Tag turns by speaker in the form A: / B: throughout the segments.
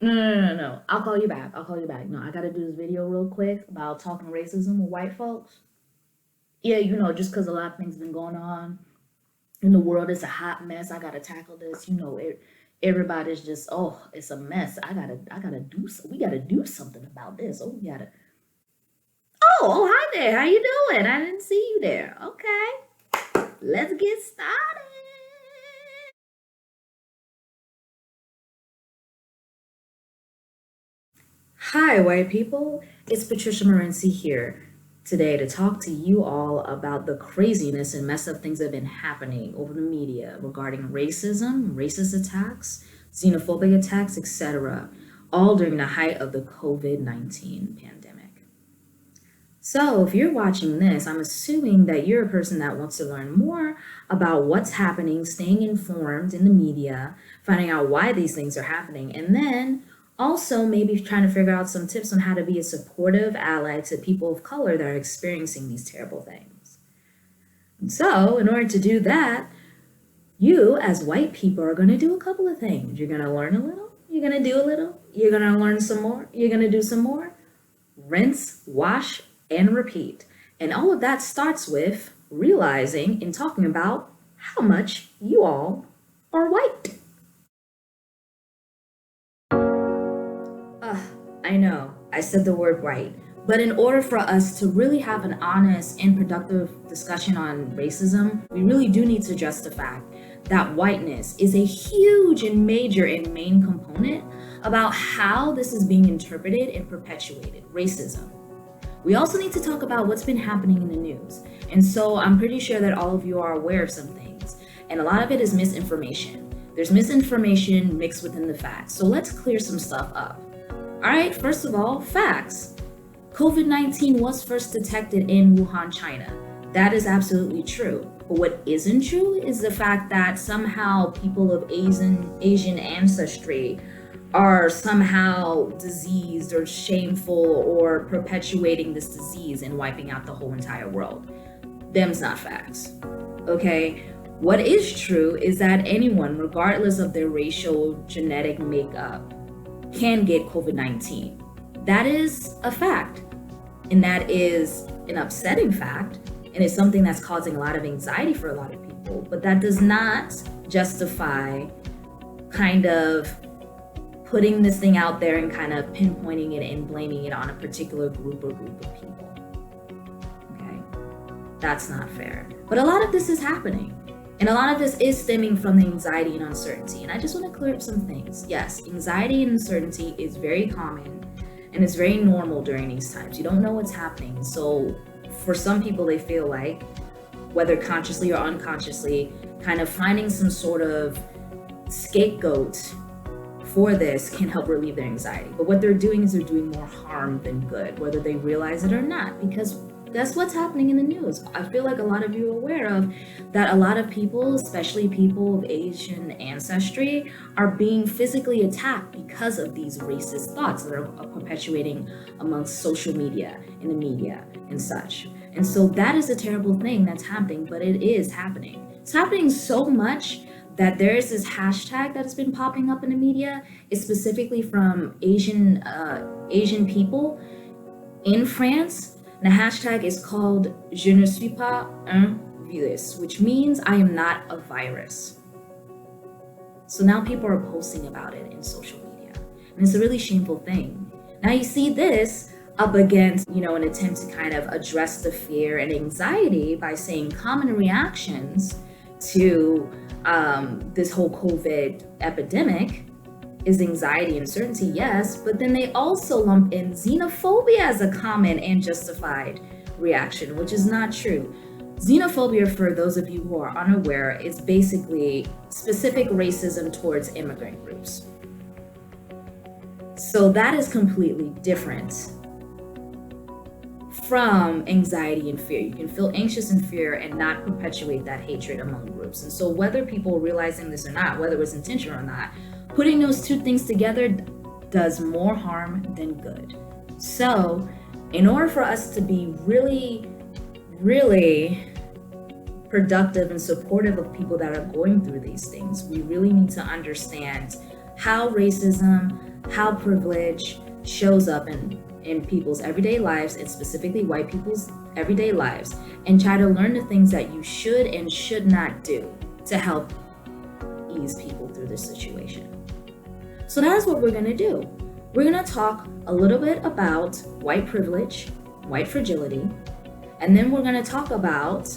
A: No. I'll call you back. I'll call you back. No, I gotta do this video real quick about talking racism with white folks. Yeah, just because a lot of things been going on in the world, it's a hot mess. I gotta tackle this. Everybody's just, oh, it's a mess. I gotta do. We gotta do something about this. Oh, we gotta. Oh, hi there. How you doing? I didn't see you there. Okay, let's get started. Hi, white people. It's Patricia Morency here today to talk to you all about the craziness and messed up things that have been happening over the media regarding racism, racist attacks, xenophobic attacks, etc., all during the height of the COVID-19 pandemic. So, if you're watching this, I'm assuming that you're a person that wants to learn more about what's happening, staying informed in the media, finding out why these things are happening, and then also maybe trying to figure out some tips on how to be a supportive ally to people of color that are experiencing these terrible things. So, in order to do that, you as white people are going to do a couple of things. You're going to learn a little, you're going to do a little, you're going to learn some more, you're going to do some more. Rinse, wash, and repeat. And all of that starts with realizing and talking about how much you all are white. I know, I said the word white. But in order for us to really have an honest and productive discussion on racism, we really do need to address the fact that whiteness is a huge and major and main component about how this is being interpreted and perpetuated, racism. We also need to talk about what's been happening in the news. And so I'm pretty sure that all of you are aware of some things. And a lot of it is misinformation. There's misinformation mixed within the facts. So let's clear some stuff up. All right, first of all, facts. COVID-19 was first detected in Wuhan, China. That is absolutely true. But what isn't true is the fact that somehow people of Asian ancestry are somehow diseased or shameful or perpetuating this disease and wiping out the whole entire world. Them's not facts. Okay? What is true is that anyone, regardless of their racial genetic makeup, can get COVID-19. That is a fact. And that is an upsetting fact. And it's something that's causing a lot of anxiety for a lot of people. But that does not justify kind of putting this thing out there and kind of pinpointing it and blaming it on a particular group of people. Okay? That's not fair. But a lot of this is happening. And a lot of this is stemming from the anxiety and uncertainty. And I just want to clear up some things. Yes, anxiety and uncertainty is very common and it's very normal during these times. You don't know what's happening. So for some people, they feel like, whether consciously or unconsciously, kind of finding some sort of scapegoat for this can help relieve their anxiety. But what they're doing is they're doing more harm than good, whether they realize it or not, because that's what's happening in the news. I feel like a lot of you are aware of that a lot of people, especially people of Asian ancestry, are being physically attacked because of these racist thoughts that are perpetuating amongst social media, in the media, and such. And so that is a terrible thing that's happening, but it is happening. It's happening so much that there is this hashtag that's been popping up in the media. It's specifically from Asian people in France. The hashtag is called Je ne suis pas un virus, which means I am not a virus. So now people are posting about it in social media. And it's a really shameful thing. Now you see this up against, an attempt to kind of address the fear and anxiety by saying common reactions to this whole COVID epidemic is anxiety and uncertainty, yes, but then they also lump in xenophobia as a common and justified reaction, which is not true. Xenophobia, for those of you who are unaware, is basically specific racism towards immigrant groups. So that is completely different from anxiety and fear. You can feel anxious and fear and not perpetuate that hatred among groups. And so whether people are realizing this or not, whether it was intentional or not, putting those two things together does more harm than good. So in order for us to be really, really productive and supportive of people that are going through these things, we really need to understand how racism, how privilege shows up in people's everyday lives, and specifically white people's everyday lives, and try to learn the things that you should and should not do to help ease people through this situation. So that's what we're going to do. We're going to talk a little bit about white privilege, white fragility, and then we're going to talk about,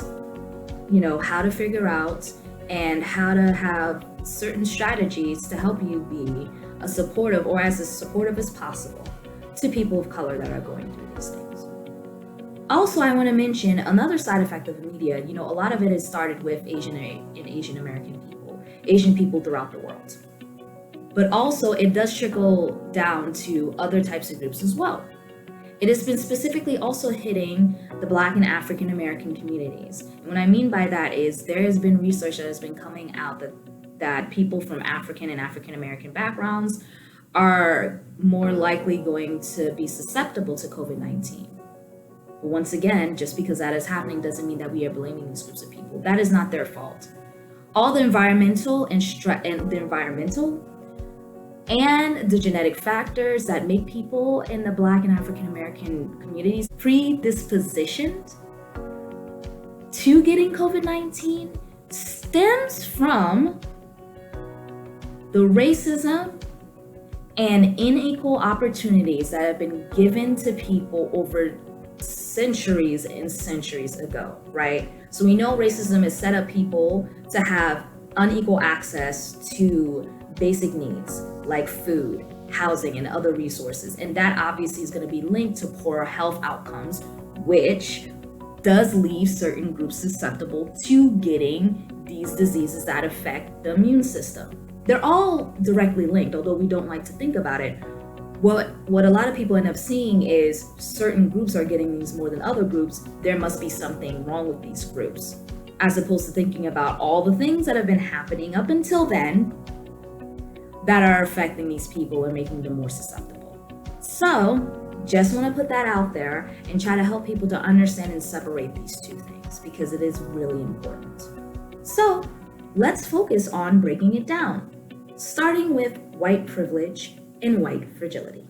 A: how to figure out and how to have certain strategies to help you be as supportive as possible to people of color that are going through these things. Also, I want to mention another side effect of the media. A lot of it has started with Asian American people, Asian people throughout the world. But also it does trickle down to other types of groups as well. It has been specifically also hitting the Black and African American communities. And what I mean by that is there has been research that has been coming out that people from African and African American backgrounds are more likely going to be susceptible to COVID-19. But once again, just because that is happening doesn't mean that we are blaming these groups of people. That is not their fault. All the environmental and the genetic factors that make people in the Black and African American communities predispositioned to getting COVID-19 stems from the racism and unequal opportunities that have been given to people over centuries and centuries ago, right? So we know racism has set up people to have unequal access to basic needs like food, housing, and other resources. And that obviously is going to be linked to poorer health outcomes, which does leave certain groups susceptible to getting these diseases that affect the immune system. They're all directly linked, although we don't like to think about it. What a lot of people end up seeing is certain groups are getting these more than other groups. There must be something wrong with these groups, as opposed to thinking about all the things that have been happening up until then that are affecting these people and making them more susceptible. So just want to put that out there and try to help people to understand and separate these two things because it is really important. So let's focus on breaking it down, starting with white privilege and white fragility.